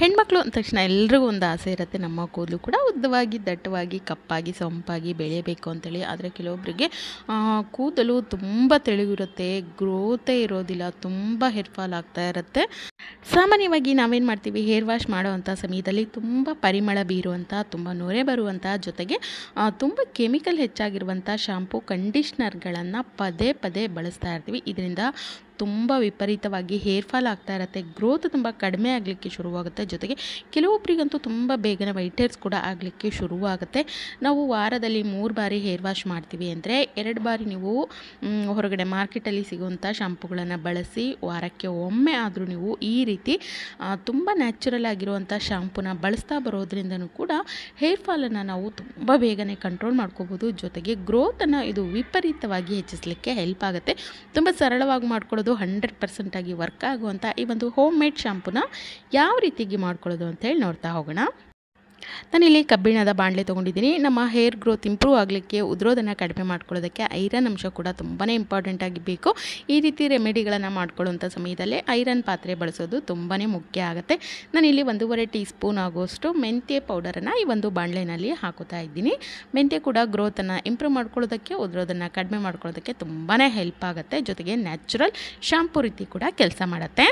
ಹೆಣ್ಮಕ್ಳು ಅಂದ ತಕ್ಷಣ ಎಲ್ರಿಗೂ ಒಂದು ಆಸೆ ಇರುತ್ತೆ, ನಮ್ಮ ಕೂದಲು ಕೂಡ ಉದ್ದವಾಗಿ ದಟ್ಟವಾಗಿ ಕಪ್ಪಾಗಿ ಸೊಂಪಾಗಿ ಬೆಳೆಯಬೇಕು ಅಂತೇಳಿ. ಆದರೆ ಕೆಲವೊಬ್ಬರಿಗೆ ಕೂದಲು ತುಂಬ ತೆಳುವಿರುತ್ತೆ, ಗ್ರೋತೇ ಇರೋದಿಲ್ಲ, ತುಂಬ ಹೇರ್ ಫಾಲ್ ಆಗ್ತಾ ಇರುತ್ತೆ. ಸಾಮಾನ್ಯವಾಗಿ ನಾವೇನು ಮಾಡ್ತೀವಿ, ಹೇರ್ ವಾಶ್ ಮಾಡೋವಂಥ ಸಮಯದಲ್ಲಿ ತುಂಬ ಪರಿಮಳ ಬೀರುವಂಥ, ತುಂಬ ನೊರೆ ಬರುವಂಥ, ಜೊತೆಗೆ ತುಂಬ ಕೆಮಿಕಲ್ ಹೆಚ್ಚಾಗಿರುವಂಥ ಶಾಂಪೂ ಕಂಡೀಷ್ನರ್ಗಳನ್ನು ಪದೇ ಪದೇ ಬಳಸ್ತಾ ಇರ್ತೀವಿ. ಇದರಿಂದ ತುಂಬ ವಿಪರೀತವಾಗಿ ಹೇರ್ ಫಾಲ್ ಆಗ್ತಾ ಇರುತ್ತೆ, ಗ್ರೋತ್ ತುಂಬ ಕಡಿಮೆ ಆಗಲಿಕ್ಕೆ ಶುರುವಾಗುತ್ತೆ. ಜೊತೆಗೆ ಕೆಲವೊಬ್ಬರಿಗಂತೂ ತುಂಬ ಬೇಗನೆ ವೈಟ್ ಹೇರ್ಸ್ ಕೂಡ ಆಗಲಿಕ್ಕೆ ಶುರುವಾಗುತ್ತೆ. ನಾವು ವಾರದಲ್ಲಿ 3 ಬಾರಿ ಹೇರ್ ವಾಶ್ ಮಾಡ್ತೀವಿ ಅಂದರೆ 2 ಬಾರಿ ನೀವು ಹೊರಗಡೆ ಮಾರ್ಕೆಟಲ್ಲಿ ಸಿಗುವಂಥ ಶಾಂಪುಗಳನ್ನು ಬಳಸಿ ವಾರಕ್ಕೆ ಒಮ್ಮೆ ಆದರೂ ನೀವು ಈ ರೀತಿ ತುಂಬ ನ್ಯಾಚುರಲ್ ಆಗಿರುವಂಥ ಶಾಂಪೂನ ಬಳಸ್ತಾ ಬರೋದ್ರಿಂದನೂ ಕೂಡ ಹೇರ್ ಫಾಲನ್ನು ನಾವು ತುಂಬ ಬೇಗನೆ ಕಂಟ್ರೋಲ್ ಮಾಡ್ಕೋಬೋದು. ಜೊತೆಗೆ ಗ್ರೋತನ್ನು ಇದು ವಿಪರೀತವಾಗಿ ಹೆಚ್ಚಿಸಲಿಕ್ಕೆ ಹೆಲ್ಪ್ ಆಗುತ್ತೆ. ತುಂಬ ಸರಳವಾಗಿ ಮಾಡ್ಕೊಳ್ಳೋದು, 100% ಆಗಿ ವರ್ಕ್ ಆಗುವಂಥ ಈ ಒಂದು ಹೋಮ್ ಮೇಡ್ ಶಾಂಪೂನ ಯಾವ ರೀತಿಯಾಗಿ ಮಾಡ್ಕೊಳ್ಳೋದು ಅಂತ ಹೇಳಿ ನೋಡ್ತಾ ಹೋಗೋಣ. ನಾನಿಲ್ಲಿ ಕಬ್ಬಿಣದ ಬಾಣಲೆ ತೊಗೊಂಡಿದ್ದೀನಿ. ನಮ್ಮ ಹೇರ್ ಗ್ರೋತ್ ಇಂಪ್ರೂವ್ ಆಗಲಿಕ್ಕೆ, ಉದುರೋದನ್ನು ಕಡಿಮೆ ಮಾಡ್ಕೊಳ್ಳೋದಕ್ಕೆ ಐರನ್ ಅಂಶ ಕೂಡ ತುಂಬಾ ಇಂಪಾರ್ಟೆಂಟ್ ಆಗಿ ಬೇಕು. ಈ ರೀತಿ ರೆಮಿಡಿಗಳನ್ನು ಮಾಡ್ಕೊಳ್ಳುವಂಥ ಸಮಯದಲ್ಲಿ ಐರನ್ ಪಾತ್ರೆ ಬಳಸೋದು ತುಂಬಾ ಮುಖ್ಯ ಆಗುತ್ತೆ. ನಾನಿಲ್ಲಿ 1.5 ಟೀ ಸ್ಪೂನ್ ಆಗುವಷ್ಟು ಮೆಂತ್ಯ ಪೌಡರನ್ನು ಈ ಒಂದು ಬಾಣಲೆನಲ್ಲಿ ಹಾಕೋತಾ ಇದ್ದೀನಿ. ಮೆಂತ್ಯ ಕೂಡ ಗ್ರೋತನ್ನು ಇಂಪ್ರೂವ್ ಮಾಡ್ಕೊಳ್ಳೋದಕ್ಕೆ, ಉದುರೋದನ್ನು ಕಡಿಮೆ ಮಾಡ್ಕೊಳ್ಳೋದಕ್ಕೆ ತುಂಬಾ ಹೆಲ್ಪ್ ಆಗುತ್ತೆ. ಜೊತೆಗೆ ನ್ಯಾಚುರಲ್ ಶಾಂಪೂ ರೀತಿ ಕೂಡ ಕೆಲಸ ಮಾಡುತ್ತೆ.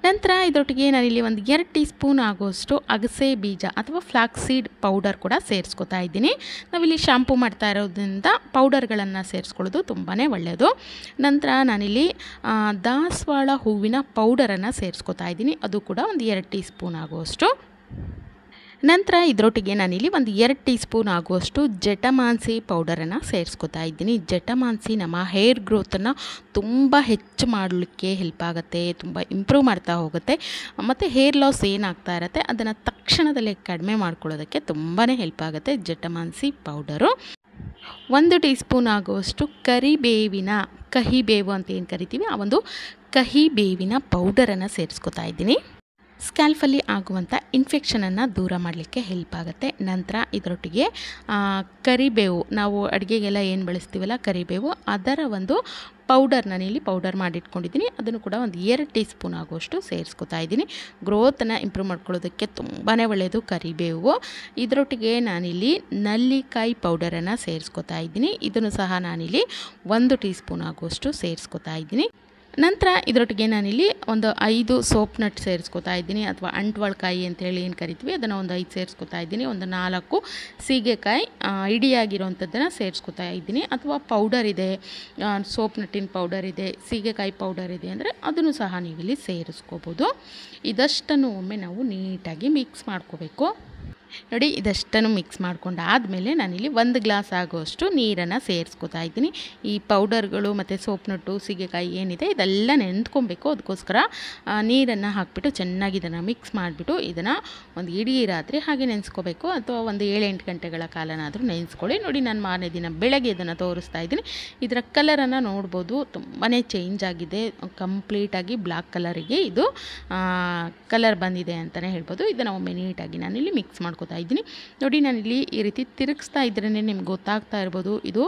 ನಂತರ ಇದರೊಟ್ಟಿಗೆ ನಾನಿಲ್ಲಿ 2 ಟೀ ಸ್ಪೂನ್ ಆಗುವಷ್ಟು ಅಗಸೆ ಬೀಜ ಅಥವಾ ಫ್ಲಾಕ್ಸ್ ಸೀಡ್ ಪೌಡರ್ ಕೂಡ ಸೇರಿಸ್ಕೊತಾ ಇದ್ದೀನಿ. ನಾವಿಲ್ಲಿ ಶಾಂಪೂ ಮಾಡ್ತಾ ಇರೋದ್ರಿಂದ ಪೌಡರ್ಗಳನ್ನು ಸೇರಿಸ್ಕೊಳ್ಳೋದು ತುಂಬಾ ಒಳ್ಳೆಯದು. ನಂತರ ನಾನಿಲ್ಲಿ ದಾಸವಾಳ ಹೂವಿನ ಪೌಡರನ್ನು ಸೇರಿಸ್ಕೊತಾ ಇದ್ದೀನಿ. ಅದು ಕೂಡ 2 ಟೀ ಸ್ಪೂನ್ ಆಗುವಷ್ಟು. ನಂತರ ಇದರೊಟ್ಟಿಗೆ ನಾನಿಲ್ಲಿ 2 ಟೀ ಸ್ಪೂನ್ ಆಗುವಷ್ಟು ಜಟಮಾಂಸಿ ಪೌಡರನ್ನು ಸೇರಿಸ್ಕೊತಾ ಇದ್ದೀನಿ. ಜಟಮಾಂಸಿ ನಮ್ಮ ಹೇರ್ ಗ್ರೋತನ್ನು ತುಂಬ ಹೆಚ್ಚು ಮಾಡಲಿಕ್ಕೆ ಹೆಲ್ಪ್ ಆಗುತ್ತೆ, ತುಂಬ ಇಂಪ್ರೂವ್ ಮಾಡ್ತಾ ಹೋಗುತ್ತೆ. ಮತ್ತು ಹೇರ್ ಲಾಸ್ ಏನಾಗ್ತಾ ಇರುತ್ತೆ ಅದನ್ನು ತಕ್ಷಣದಲ್ಲೇ ಕಡಿಮೆ ಮಾಡ್ಕೊಳ್ಳೋದಕ್ಕೆ ತುಂಬಾ ಹೆಲ್ಪ್ ಆಗುತ್ತೆ ಜಟಮಾಂಸಿ ಪೌಡರು. 1 ಟೀ ಸ್ಪೂನ್ ಆಗುವಷ್ಟು ಕಹಿಬೇವು ಅಂತ ಏನು ಕರಿತೀವಿ, ಆ ಒಂದು ಕಹಿಬೇವಿನ ಪೌಡರನ್ನು ಸೇರಿಸ್ಕೊತಾ ಇದ್ದೀನಿ. ಸ್ಕ್ಯಾಲ್ಫಲ್ಲಿ ಆಗುವಂಥ ಇನ್ಫೆಕ್ಷನನ್ನು ದೂರ ಮಾಡಲಿಕ್ಕೆ ಹೆಲ್ಪ್ ಆಗುತ್ತೆ. ನಂತರ ಇದರೊಟ್ಟಿಗೆ ಕರಿಬೇವು, ನಾವು ಅಡುಗೆಗೆಲ್ಲ ಏನು ಬಳಸ್ತೀವಲ್ಲ ಕರಿಬೇವು, ಅದರ ಒಂದು ಪೌಡರ್ ನಾನಿಲ್ಲಿ ಪೌಡರ್ ಮಾಡಿಟ್ಕೊಂಡಿದ್ದೀನಿ. ಅದನ್ನು ಕೂಡ 2 ಟೀ ಸ್ಪೂನ್ ಆಗುವಷ್ಟು ಸೇರಿಸ್ಕೊತಾ ಇದ್ದೀನಿ. ಗ್ರೋತನ್ನು ಇಂಪ್ರೂವ್ ಮಾಡ್ಕೊಳ್ಳೋದಕ್ಕೆ ತುಂಬಾ ಒಳ್ಳೆಯದು ಕರಿಬೇವು. ಇದರೊಟ್ಟಿಗೆ ನಾನಿಲ್ಲಿ ನಲ್ಲಿಕಾಯಿ ಪೌಡರನ್ನು ಸೇರಿಸ್ಕೊತಾ ಇದ್ದೀನಿ. ಇದನ್ನು ಸಹ ನಾನಿಲ್ಲಿ 1 ಟೀ ಸ್ಪೂನ್ ಆಗುವಷ್ಟು ಸೇರಿಸ್ಕೊತಾ ಇದ್ದೀನಿ. ನಂತರ ಇದರೊಟ್ಟಿಗೆ ನಾನಿಲ್ಲಿ 5 ಸೋಪ್ ನಟ್ ಸೇರಿಸ್ಕೊತಾ ಇದ್ದೀನಿ, ಅಥವಾ ಅಂಟ್ವಾಳಕಾಯಿ ಅಂತೇಳಿ ಏನು ಕರಿತೀವಿ ಅದನ್ನು 5 ಸೇರಿಸ್ಕೊತಾ ಇದ್ದೀನಿ. 4 ಸೀಗೆಕಾಯಿ ಇಡಿಯಾಗಿರೋವಂಥದ್ದನ್ನು ಸೇರಿಸ್ಕೊತಾ ಇದ್ದೀನಿ. ಅಥವಾ ಪೌಡರ್ ಇದೆ, ಸೋಪ್ ನಟ್ಟಿನ ಪೌಡರ್ ಇದೆ, ಸೀಗೆಕಾಯಿ ಪೌಡರ್ ಇದೆ ಅಂದರೆ ಅದನ್ನು ಸಹ ನೀವಿಲ್ಲಿ ಸೇರಿಸ್ಕೋಬೋದು. ಇದಷ್ಟನ್ನು ಒಮ್ಮೆ ನಾವು ನೀಟಾಗಿ ಮಿಕ್ಸ್ ಮಾಡ್ಕೋಬೇಕು. ನೋಡಿ, ಇದಷ್ಟನ್ನು ಮಿಕ್ಸ್ ಮಾಡ್ಕೊಂಡಾದಮೇಲೆ ನಾನಿಲ್ಲಿ 1 ಗ್ಲಾಸ್ ಆಗುವಷ್ಟು ನೀರನ್ನು ಸೇರಿಸ್ಕೊತಾ ಇದ್ದೀನಿ. ಈ ಪೌಡರ್ಗಳು ಮತ್ತು ಸೋಪ್ ನಟ್ಟು ಸೀಗೆಕಾಯಿ ಏನಿದೆ ಇದೆಲ್ಲ ನೆಂದ್ಕೊಬೇಕು. ಅದಕ್ಕೋಸ್ಕರ ನೀರನ್ನು ಹಾಕಿಬಿಟ್ಟು ಚೆನ್ನಾಗಿ ಇದನ್ನು ಮಿಕ್ಸ್ ಮಾಡಿಬಿಟ್ಟು ಇದನ್ನು ಒಂದು ಇಡೀ ರಾತ್ರಿ ಹಾಗೆ ನೆನೆಸ್ಕೋಬೇಕು, ಅಥವಾ 7-8 ಗಂಟೆಗಳ ಕಾಲನಾದರೂ ನೆನೆಸ್ಕೊಳ್ಳಿ. ನೋಡಿ, ನಾನು ಮಾರನೇ ದಿನ ಬೆಳಗ್ಗೆ ಇದನ್ನು ತೋರಿಸ್ತಾ ಇದ್ದೀನಿ. ಇದರ ಕಲರನ್ನು ನೋಡ್ಬೋದು, ತುಂಬಾ ಚೇಂಜ್ ಆಗಿದೆ. ಕಂಪ್ಲೀಟಾಗಿ ಬ್ಲ್ಯಾಕ್ ಕಲರಿಗೆ ಇದು ಕಲರ್ ಬಂದಿದೆ ಅಂತಲೇ ಹೇಳ್ಬೋದು. ಇದನ್ನು ಒಮ್ಮೆ ನೀಟಾಗಿ ನಾನಿಲ್ಲಿ ಮಿಕ್ಸ್ ಮಾಡ್ಕೊತಾ ಇದ್ದೀನಿ. ನೋಡಿ, ನಾನಿಲ್ಲಿ ಈ ರೀತಿ ತಿರುಗಿಸ್ತಾ ಇದ್ರೇ ನಿಮ್ಗೆ ಗೊತ್ತಾಗ್ತಾ ಇರ್ಬೋದು. ಇದು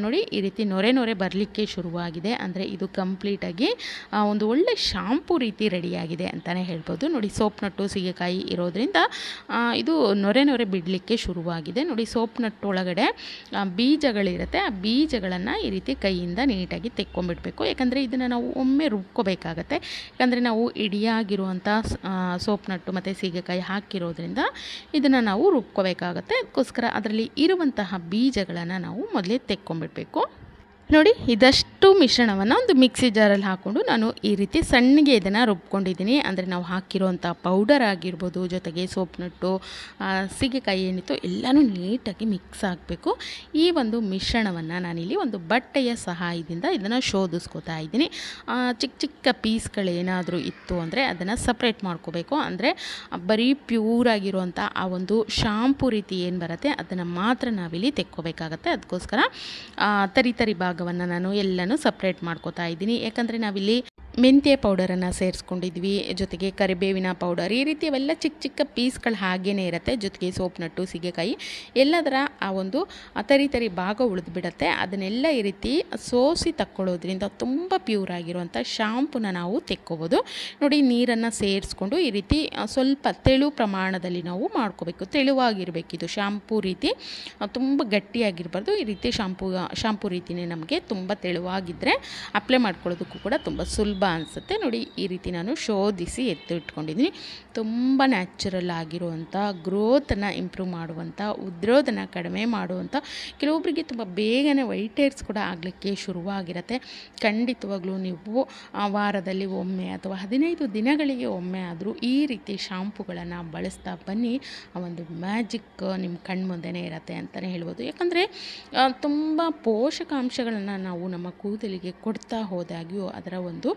ನೋಡಿ, ಈ ರೀತಿ ನೊರೆ ಬರಲಿಕ್ಕೆ ಶುರುವಾಗಿದೆ, ಅಂದರೆ ಇದು ಕಂಪ್ಲೀಟಾಗಿ ಒಂದು ಒಳ್ಳೆ ಶಾಂಪೂ ರೀತಿ ರೆಡಿಯಾಗಿದೆ ಅಂತಲೇ ಹೇಳ್ಬೋದು. ನೋಡಿ, ಸೋಪ್ ನಟ್ಟು ಸೀಗೆಕಾಯಿ ಇರೋದ್ರಿಂದ ಇದು ನೊರೆ ಬಿಡಲಿಕ್ಕೆ ಶುರುವಾಗಿದೆ. ನೋಡಿ, ಸೋಪ್ ನಟ್ಟು ಒಳಗಡೆ ಬೀಜಗಳಿರುತ್ತೆ, ಆ ಬೀಜಗಳನ್ನು ಈ ರೀತಿ ಕೈಯಿಂದ ನೀಟಾಗಿ ತೆಕ್ಕೊಂಬಿಡಬೇಕು. ಯಾಕಂದರೆ ಇದನ್ನು ನಾವು ಒಮ್ಮೆ ರುಬ್ಕೋಬೇಕಾಗತ್ತೆ. ಯಾಕಂದರೆ ನಾವು ಇಡಿಯಾಗಿರುವಂಥ ಸೋಪ್ ನಟ್ಟು ಮತ್ತು ಸೀಗೆಕಾಯಿ ಹಾಕಿರೋದ್ರಿಂದ ಇದನ್ನು ನಾವು ರುಬ್ಕೋಬೇಕಾಗತ್ತೆ. ಅದಕ್ಕೋಸ್ಕರ ಅದರಲ್ಲಿ ಇರುವಂತಹ ಬೀಜಗಳನ್ನು ನಾವು ಮೊದಲೇ ತೆಕ್ಕೊಂಬಿಡಬೇಕು. ನೋಡಿ, ಇದಷ್ಟು ಮಿಶ್ರಣವನ್ನು ಒಂದು ಮಿಕ್ಸಿ ಜಾರಲ್ಲಿ ಹಾಕ್ಕೊಂಡು ನಾನು ಈ ರೀತಿ ಸಣ್ಣಗೆ ಇದನ್ನು ರುಬ್ಕೊಂಡಿದ್ದೀನಿ. ಅಂದರೆ ನಾವು ಹಾಕಿರುವಂಥ ಪೌಡರ್ ಆಗಿರ್ಬೋದು, ಜೊತೆಗೆ ಸೋಪ್ ನಟ್ಟು ಸೀಗೆಕಾಯಿ ಏನಿತ್ತು ಎಲ್ಲನೂ ನೀಟಾಗಿ ಮಿಕ್ಸ್ ಆಗಬೇಕು. ಈ ಒಂದು ಮಿಶ್ರಣವನ್ನು ನಾನಿಲ್ಲಿ ಒಂದು ಬಟ್ಟೆಯ ಸಹಾಯದಿಂದ ಇದನ್ನು ಶೋಧಿಸ್ಕೋತಾ ಇದ್ದೀನಿ. ಚಿಕ್ಕ ಪೀಸ್ಗಳೇನಾದರೂ ಇತ್ತು ಅಂದರೆ ಅದನ್ನು ಸಪ್ರೇಟ್ ಮಾಡ್ಕೋಬೇಕು. ಅಂದರೆ ಬರೀ ಪ್ಯೂರಾಗಿರುವಂಥ ಆ ಒಂದು ಶಾಂಪೂ ರೀತಿ ಏನು ಬರುತ್ತೆ ಅದನ್ನು ಮಾತ್ರ ನಾವಿಲ್ಲಿ ತೆಕ್ಕೋಬೇಕಾಗತ್ತೆ. ಅದಕ್ಕೋಸ್ಕರ ತರಿ ಭಾಗವನ್ನು ನಾನು ಎಲ್ಲನೂ ಸಪ್ರೇಟ್ ಮಾಡ್ಕೋತಾ ಇದ್ದೀನಿ. ಯಾಕಂದರೆ ನಾವಿಲ್ಲಿ ಮೆಂತ್ಯ ಪೌಡರನ್ನು ಸೇರಿಸ್ಕೊಂಡಿದ್ವಿ, ಜೊತೆಗೆ ಕರಿಬೇವಿನ ಪೌಡರ್, ಈ ರೀತಿ ಅವೆಲ್ಲ ಚಿಕ್ಕ ಚಿಕ್ಕ ಪೀಸ್ಗಳು ಹಾಗೇ ಇರುತ್ತೆ. ಜೊತೆಗೆ ಸೋಪ್ ನಟ್ಟು, ಸೀಗೆಕಾಯಿ ಎಲ್ಲದರ ಆ ಒಂದು ತರಿ ಭಾಗ ಉಳಿದು ಬಿಡುತ್ತೆ. ಅದನ್ನೆಲ್ಲ ಈ ರೀತಿ ಸೋಸಿ ತಕ್ಕೊಳ್ಳೋದ್ರಿಂದ ತುಂಬ ಪ್ಯೂರ್ ಆಗಿರುವಂಥ ಶಾಂಪೂನ ನಾವು ತೆಕ್ಕೋಬೋದು. ನೋಡಿ, ನೀರನ್ನು ಸೇರಿಸ್ಕೊಂಡು ಈ ರೀತಿ ಸ್ವಲ್ಪ ತೆಳು ಪ್ರಮಾಣದಲ್ಲಿ ನಾವು ಮಾಡ್ಕೋಬೇಕು. ತೆಳುವಾಗಿರಬೇಕು ಇದು ಶಾಂಪೂ ರೀತಿ, ತುಂಬ ಗಟ್ಟಿಯಾಗಿರಬಾರ್ದು. ಈ ರೀತಿ ಶಾಂಪೂ ರೀತಿಯೇ ನಮಗೆ ತುಂಬ ತೆಳುವಾಗಿದ್ದರೆ ಅಪ್ಲೈ ಮಾಡ್ಕೊಳ್ಳೋದಕ್ಕೂ ಕೂಡ ತುಂಬ ಸುಲಭ ಅನಿಸುತ್ತೆ. ನೋಡಿ, ಈ ರೀತಿ ನಾನು ಶೋಧಿಸಿ ಇಟ್ಕೊಂಡಿದ್ದೀನಿ. ತುಂಬ ನ್ಯಾಚುರಲ್ ಆಗಿರುವಂಥ, ಗ್ರೋತನ್ನು ಇಂಪ್ರೂವ್ ಮಾಡುವಂಥ, ಉದ್ರೋದನ್ನು ಕಡಿಮೆ ಮಾಡುವಂಥ, ಕೆಲವೊಬ್ಬರಿಗೆ ತುಂಬ ಬೇಗನೆ ವೈಟ್ ಹೇರ್ಸ್ ಕೂಡ ಆಗಲಿಕ್ಕೆ ಶುರುವಾಗಿರುತ್ತೆ. ಖಂಡಿತವಾಗ್ಲೂ ನೀವು ವಾರದಲ್ಲಿ ಒಮ್ಮೆ ಅಥವಾ 15 ದಿನಗಳಿಗೆ ಒಮ್ಮೆ ಆದರೂ ಈ ರೀತಿ ಶಾಂಪುಗಳನ್ನು ಬಳಸ್ತಾ ಬನ್ನಿ. ಆ ಒಂದು ಮ್ಯಾಜಿಕ್ ನಿಮ್ಮ ಕಣ್ಮುಂದೆನೇ ಇರುತ್ತೆ ಅಂತಲೇ ಹೇಳ್ಬೋದು. ಯಾಕಂದರೆ ತುಂಬ ಪೋಷಕಾಂಶಗಳನ್ನು ನಾವು ನಮ್ಮ ಕೂದಲಿಗೆ ಕೊಡ್ತಾ ಹೋದಾಗ್ಯೂ ಅದರ ಒಂದು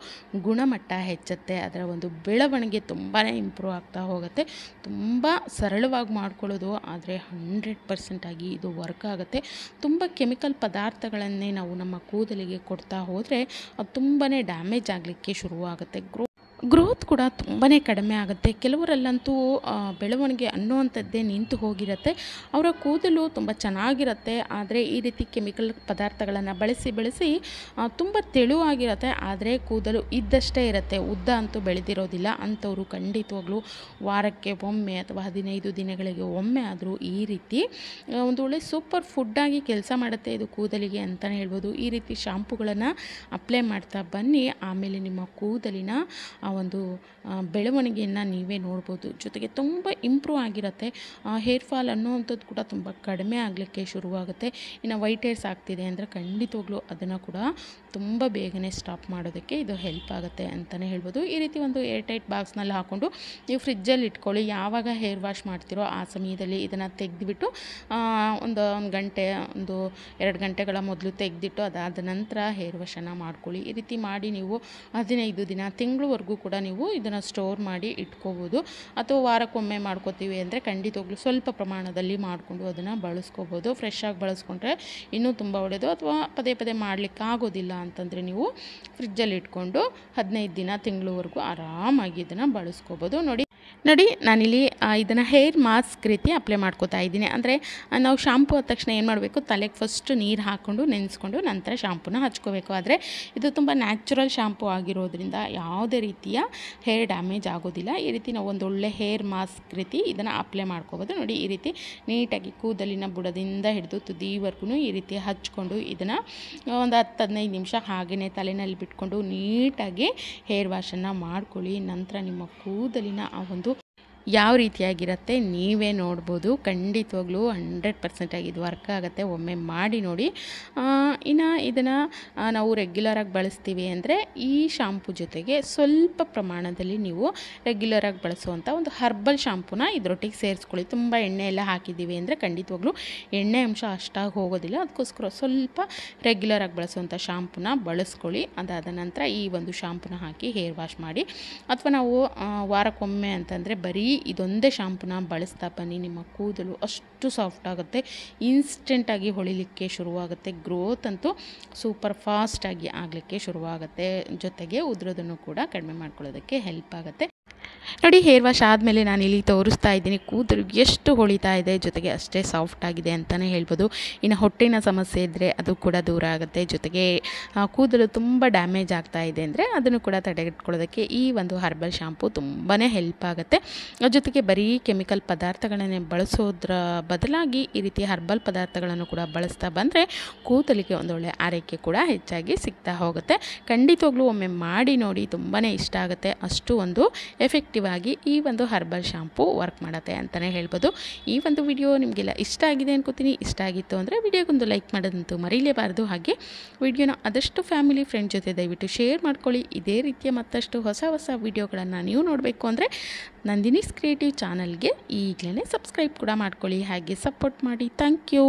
ಗುಣಮಟ್ಟ ಹೆಚ್ಚುತ್ತೆ, ಅದರ ಒಂದು ಬೆಳವಣಿಗೆ ತುಂಬಾ ಇಂಪ್ರೂವ್ ಆಗ್ತಾ ಹೋಗುತ್ತೆ. ತುಂಬ ಸರಳವಾಗಿ ಮಾಡ್ಕೊಳ್ಳೋದು, ಆದರೆ 100% ಆಗಿ ಇದು ವರ್ಕ್ ಆಗುತ್ತೆ. ತುಂಬ ಕೆಮಿಕಲ್ ಪದಾರ್ಥಗಳನ್ನೇ ನಾವು ನಮ್ಮ ಕೂದಲಿಗೆ ಕೊಡ್ತಾ ಹೋದರೆ ಅದು ತುಂಬಾ ಡ್ಯಾಮೇಜ್ ಆಗಲಿಕ್ಕೆ ಶುರುವಾಗುತ್ತೆ. ಗ್ರೋತ್ ಕೂಡ ತುಂಬಾ ಕಡಿಮೆ ಆಗುತ್ತೆ. ಕೆಲವರಲ್ಲಂತೂ ಬೆಳವಣಿಗೆ ಅನ್ನುವಂಥದ್ದೇ ನಿಂತು ಹೋಗಿರುತ್ತೆ. ಅವರ ಕೂದಲು ತುಂಬ ಚೆನ್ನಾಗಿರುತ್ತೆ, ಆದರೆ ಈ ರೀತಿ ಕೆಮಿಕಲ್ ಪದಾರ್ಥಗಳನ್ನು ಬಳಸಿ ತುಂಬ ತೆಳುವಾಗಿರುತ್ತೆ, ಆದರೆ ಕೂದಲು ಇದ್ದಷ್ಟೇ ಇರುತ್ತೆ, ಉದ್ದ ಅಂತೂ ಬೆಳೆದಿರೋದಿಲ್ಲ. ಅಂಥವರು ಖಂಡಿತವಾಗ್ಲೂ ವಾರಕ್ಕೆ ಒಮ್ಮೆ ಅಥವಾ 15 ದಿನಗಳಿಗೆ ಒಮ್ಮೆ ಆದರೂ ಈ ರೀತಿ ಒಂದು ಒಳ್ಳೆ ಸೂಪರ್ ಫುಡ್ಡಾಗಿ ಕೆಲಸ ಮಾಡುತ್ತೆ ಇದು ಕೂದಲಿಗೆ ಅಂತಲೇ ಹೇಳ್ಬೋದು. ಈ ರೀತಿ ಶಾಂಪುಗಳನ್ನು ಅಪ್ಲೈ ಮಾಡ್ತಾ ಬನ್ನಿ. ಆಮೇಲೆ ನಿಮ್ಮ ಕೂದಲಿನ ಒಂದು ಬೆಳವಣಿಗೆಯನ್ನು ನೀವೇ ನೋಡ್ಬೋದು. ಜೊತೆಗೆ ತುಂಬ ಇಂಪ್ರೂವ್ ಆಗಿರುತ್ತೆ. ಹೇರ್ ಫಾಲ್ ಅನ್ನೋವಂಥದ್ದು ಕೂಡ ತುಂಬ ಕಡಿಮೆ ಆಗಲಿಕ್ಕೆ ಶುರುವಾಗುತ್ತೆ. ಇನ್ನು ವೈಟ್ ಹೇರ್ಸ್ ಆಗ್ತಿದೆ ಅಂದರೆ ಖಂಡಿತವಾಗ್ಲೂ ಅದನ್ನು ಕೂಡ ತುಂಬ ಬೇಗನೆ ಸ್ಟಾಪ್ ಮಾಡೋದಕ್ಕೆ ಇದು ಹೆಲ್ಪ್ ಆಗುತ್ತೆ ಅಂತಲೇ ಹೇಳ್ಬೋದು. ಈ ರೀತಿ ಒಂದು ಏರ್ ಟೈಟ್ ಬಾಕ್ಸ್ನಲ್ಲಿ ಹಾಕ್ಕೊಂಡು ನೀವು ಫ್ರಿಜ್ಜಲ್ಲಿ ಇಟ್ಕೊಳ್ಳಿ. ಯಾವಾಗ ಹೇರ್ ವಾಶ್ ಮಾಡ್ತಿರೋ ಆ ಸಮಯದಲ್ಲಿ ಇದನ್ನು ತೆಗೆದುಬಿಟ್ಟು ಒಂದು ಗಂಟೆ, 2 ಗಂಟೆಗಳ ಮೊದಲು ತೆಗೆದಿಟ್ಟು ಅದಾದ ನಂತರ ಹೇರ್ ವಾಶನ್ನು ಮಾಡ್ಕೊಳ್ಳಿ. ಈ ರೀತಿ ಮಾಡಿ ನೀವು 15 ದಿನ, ತಿಂಗಳವರೆಗೂ ಕೂಡ ನೀವು ಇದನ್ನು ಸ್ಟೋರ್ ಮಾಡಿ ಇಟ್ಕೋಬೋದು. ಅಥವಾ ವಾರಕ್ಕೊಮ್ಮೆ ಮಾಡ್ಕೋತೀವಿ ಅಂದರೆ ಖಂಡಿತವಾಗ್ಲೂ ಸ್ವಲ್ಪ ಪ್ರಮಾಣದಲ್ಲಿ ಮಾಡಿಕೊಂಡು ಅದನ್ನು ಬಳಸ್ಕೋಬೋದು. ಫ್ರೆಶ್ ಆಗಿ ಬಳಸ್ಕೊಂಡ್ರೆ ಇನ್ನೂ ತುಂಬ ಒಳ್ಳೆಯದು. ಅಥವಾ ಪದೇ ಮಾಡಲಿಕ್ಕೆ ಆಗೋದಿಲ್ಲ ಅಂತಂದರೆ ನೀವು ಫ್ರಿಜ್ಜಲ್ಲಿ ಇಟ್ಕೊಂಡು 15 ದಿನ, ತಿಂಗಳವರೆಗೂ ಆರಾಮಾಗಿ ಇದನ್ನು ಬಳಸ್ಕೋಬೋದು. ನೋಡಿ ನಾನಿಲ್ಲಿ ಇದನ್ನು ಹೇರ್ ಮಾಸ್ಕ್ ರೀತಿ ಅಪ್ಲೈ ಮಾಡ್ಕೋತಾ ಇದ್ದೀನಿ. ಅಂದರೆ ನಾವು ಶಾಂಪು ಆದ ತಕ್ಷಣ ಏನು ಮಾಡಬೇಕು, ತಲೆಗೆ ಫಸ್ಟ್ ನೀರು ಹಾಕ್ಕೊಂಡು ನೆನೆಸ್ಕೊಂಡು ನಂತರ ಶಾಂಪೂನ ಹಚ್ಕೋಬೇಕು. ಆದರೆ ಇದು ತುಂಬ ನ್ಯಾಚುರಲ್ ಶಾಂಪೂ ಆಗಿರೋದ್ರಿಂದ ಯಾವುದೇ ರೀತಿಯ ಹೇರ್ ಡ್ಯಾಮೇಜ್ ಆಗೋದಿಲ್ಲ. ಈ ರೀತಿ ನಾವು ಒಂದು ಒಳ್ಳೆ ಹೇರ್ ಮಾಸ್ಕ್ ರೀತಿ ಇದನ್ನು ಅಪ್ಲೈ ಮಾಡ್ಕೋಬೋದು. ನೋಡಿ, ಈ ರೀತಿ ನೀಟಾಗಿ ಕೂದಲಿನ ಬುಡದಿಂದ ಹಿಡಿದು ತುದಿವರೆಗೂ ಈ ರೀತಿ ಹಚ್ಕೊಂಡು ಇದನ್ನು ಒಂದು 10-15 ನಿಮಿಷ ಹಾಗೆಯೇ ತಲೆಯಲ್ಲಿ ಬಿಟ್ಕೊಂಡು ನೀಟಾಗಿ ಹೇರ್ ವಾಶನ್ನು ಮಾಡ್ಕೊಳ್ಳಿ. ನಂತರ ನಿಮ್ಮ ಕೂದಲಿನ ಆ ಒಂದು ಯಾವ ರೀತಿಯಾಗಿರುತ್ತೆ ನೀವೇ ನೋಡ್ಬೋದು. ಖಂಡಿತವಾಗ್ಲೂ 100% ಆಗಿ ಇದು ವರ್ಕ್ ಆಗುತ್ತೆ. ಒಮ್ಮೆ ಮಾಡಿ ನೋಡಿ. ಇನ್ನು ಇದನ್ನು ನಾವು ರೆಗ್ಯುಲರಾಗಿ ಬಳಸ್ತೀವಿ ಅಂದರೆ ಈ ಶಾಂಪು ಜೊತೆಗೆ ಸ್ವಲ್ಪ ಪ್ರಮಾಣದಲ್ಲಿ ನೀವು ರೆಗ್ಯುಲರಾಗಿ ಬಳಸುವಂಥ ಒಂದು ಹರ್ಬಲ್ ಶಾಂಪೂನ ಇದರೊಟ್ಟಿಗೆ ಸೇರಿಸ್ಕೊಳ್ಳಿ. ತುಂಬ ಎಣ್ಣೆ ಎಲ್ಲ ಹಾಕಿದ್ದೀವಿ ಅಂದರೆ ಖಂಡಿತವಾಗ್ಲೂ ಎಣ್ಣೆ ಅಂಶ ಅಷ್ಟಾಗಿ ಹೋಗೋದಿಲ್ಲ. ಅದಕ್ಕೋಸ್ಕರ ಸ್ವಲ್ಪ ರೆಗ್ಯುಲರಾಗಿ ಬಳಸುವಂಥ ಶಾಂಪೂನ ಬಳಸ್ಕೊಳ್ಳಿ. ಅದಾದ ನಂತರ ಈ ಒಂದು ಶಾಂಪೂನ ಹಾಕಿ ಹೇರ್ ವಾಶ್ ಮಾಡಿ. ಅಥವಾ ನಾವು ವಾರಕ್ಕೊಮ್ಮೆ ಅಂತಂದರೆ ಬರೀ ಇದೊಂದೇ ಶಾಂಪೂನ ಬಳಸ್ತಾ ಬನ್ನಿ. ನಿಮ್ಮ ಕೂದಲು ಅಷ್ಟು ಸಾಫ್ಟ್ ಆಗುತ್ತೆ, ಇನ್ಸ್ಟೆಂಟಾಗಿ ಹೊಳಿಲಿಕ್ಕೆ ಶುರುವಾಗುತ್ತೆ. ಗ್ರೋತ್ ಅಂತೂ ಸೂಪರ್ ಫಾಸ್ಟಾಗಿ ಆಗಲಿಕ್ಕೆ ಶುರುವಾಗುತ್ತೆ. ಜೊತೆಗೆ ಉದುರೋದನ್ನು ಕೂಡ ಕಡಿಮೆ ಮಾಡ್ಕೊಳ್ಳೋದಕ್ಕೆ ಹೆಲ್ಪ್ ಆಗುತ್ತೆ. ನೋಡಿ, ಹೇರ್ ವಾಶ್ ಆದಮೇಲೆ ನಾನು ಇಲ್ಲಿ ತೋರಿಸ್ತಾ ಇದ್ದೀನಿ ಕೂದಲು ಎಷ್ಟು ಹೊಳಿತಾ ಇದೆ, ಜೊತೆಗೆ ಅಷ್ಟೇ ಸಾಫ್ಟ್ ಆಗಿದೆ ಅಂತಲೇ ಹೇಳ್ಬೋದು. ಇನ್ನು ಹೊಟ್ಟೆನ ಸಮಸ್ಯೆ ಇದ್ದರೆ ಅದು ಕೂಡ ದೂರ ಆಗುತ್ತೆ. ಜೊತೆಗೆ ಕೂದಲು ತುಂಬ ಡ್ಯಾಮೇಜ್ ಆಗ್ತಾ ಇದೆ ಅಂದರೆ ಅದನ್ನು ಕೂಡ ತಡೆಗಟ್ಕೊಳ್ಳೋದಕ್ಕೆ ಈ ಒಂದು ಹರ್ಬಲ್ ಶಾಂಪು ತುಂಬಾ ಹೆಲ್ಪ್ ಆಗುತ್ತೆ. ಜೊತೆಗೆ ಬರೀ ಕೆಮಿಕಲ್ ಪದಾರ್ಥಗಳನ್ನೇ ಬಳಸೋದ್ರ ಬದಲಾಗಿ ಈ ರೀತಿ ಹರ್ಬಲ್ ಪದಾರ್ಥಗಳನ್ನು ಕೂಡ ಬಳಸ್ತಾ ಬಂದರೆ ಕೂದಲಿಗೆ ಒಂದೊಳ್ಳೆ ಆರೈಕೆ ಕೂಡ ಹೆಚ್ಚಾಗಿ ಸಿಗ್ತಾ ಹೋಗುತ್ತೆ. ಖಂಡಿತವಾಗ್ಲೂ ಒಮ್ಮೆ ಮಾಡಿ ನೋಡಿ, ತುಂಬಾ ಇಷ್ಟ ಆಗುತ್ತೆ. ಅಷ್ಟು ಒಂದು ಎಫೆಕ್ಟಿವ್ ಆಗಿ ಈ ಒಂದು ಹರ್ಬಲ್ ಶಾಂಪು ವರ್ಕ್ ಮಾಡುತ್ತೆ ಅಂತಲೇ ಹೇಳ್ಬೋದು. ಈ ಒಂದು ವಿಡಿಯೋ ನಿಮಗೆಲ್ಲ ಇಷ್ಟ ಆಗಿದೆ ಅನ್ಕೋತೀನಿ. ಇಷ್ಟ ಆಗಿತ್ತು ಅಂದರೆ ವಿಡಿಯೋಗೊಂದು ಲೈಕ್ ಮಾಡೋದಂತೂ ಮರೀಲೇಬಾರ್ದು. ಹಾಗೆ ವಿಡಿಯೋನ ಆದಷ್ಟು ಫ್ಯಾಮಿಲಿ ಫ್ರೆಂಡ್ ಜೊತೆ ದಯವಿಟ್ಟು ಶೇರ್ ಮಾಡ್ಕೊಳ್ಳಿ. ಇದೇ ರೀತಿಯ ಮತ್ತಷ್ಟು ಹೊಸ ವಿಡಿಯೋಗಳನ್ನು ನೀವು ನೋಡಬೇಕು ಅಂದರೆ ನಂದಿನೀಸ್ ಕ್ರಿಯೇಟಿವ್ ಚಾನಲ್ಗೆ ಈಗಲೇ ಸಬ್ಸ್ಕ್ರೈಬ್ ಕೂಡ ಮಾಡ್ಕೊಳ್ಳಿ. ಹಾಗೆ ಸಪೋರ್ಟ್ ಮಾಡಿ. Thank you.